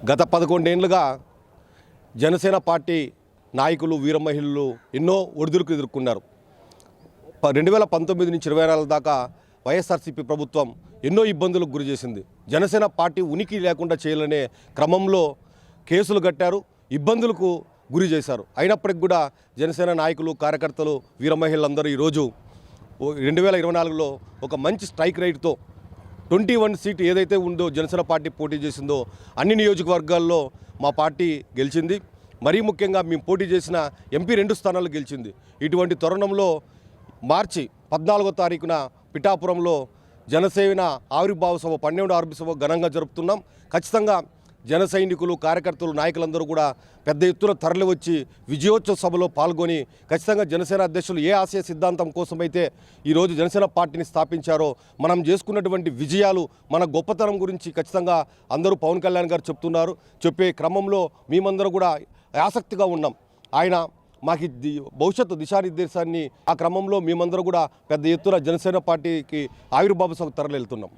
గత 11 ఏళ్లుగా జనసేన పార్టీ నాయకులు వీరమహిళలు ఎన్నో ఒడిదుడుకులు ఎదుర్కొన్నారు. 2019 నుంచి 24 దాకా వైఎస్ఆర్సీపీ ప్రభుత్వం ఎన్నో ఇబ్బందులకు గురి చేసింది. జనసేన పార్టీ ఉనికి లేకుండా చేయాలనే క్రమంలో కేసులు కట్టారు, ఇబ్బందులకు గురి చేశారు. అయినప్పటికీ కూడా జనసేన నాయకులు, కార్యకర్తలు, వీరమహిళలందరూ ఈరోజు 2024లో ఒక మంచి స్ట్రైక్ రేట్తో 21 సీటు ఏదైతే ఉందో జనసేన పార్టీ పోటీ చేసిందో అన్ని నియోజకవర్గాల్లో మా పార్టీ గెలిచింది. మరీ ముఖ్యంగా మేము పోటీ చేసిన ఎంపీ 2 స్థానాలు గెలిచింది. ఇటువంటి తరుణంలో మార్చి 14వ తారీఖున పిఠాపురంలో జనసేన ఆవిర్భావ సభ 12వ ఆవిర్భావ సభ ఘనంగా జరుపుతున్నాం. ఖచ్చితంగా జన సైనికులు, కార్యకర్తలు, నాయకులందరూ కూడా పెద్ద ఎత్తున తరలి వచ్చి విజయోత్సవ సభలో పాల్గొని ఖచ్చితంగా జనసేన అధ్యక్షులు ఏ ఆశయ సిద్ధాంతం కోసమైతే ఈరోజు జనసేన పార్టీని స్థాపించారో మనం చేసుకున్నటువంటి విజయాలు, మన గొప్పతనం గురించి ఖచ్చితంగా అందరూ పవన్ కళ్యాణ్ గారు చెప్తున్నారు. చెప్పే క్రమంలో మేమందరూ కూడా ఆసక్తిగా ఉన్నాం. ఆయన మాకు భవిష్యత్తు దిశానిర్దేశాన్ని ఆ క్రమంలో మేమందరూ కూడా పెద్ద ఎత్తున జనసేన పార్టీకి ఆవిర్భావ సభకు తరలి వెళ్తున్నాం.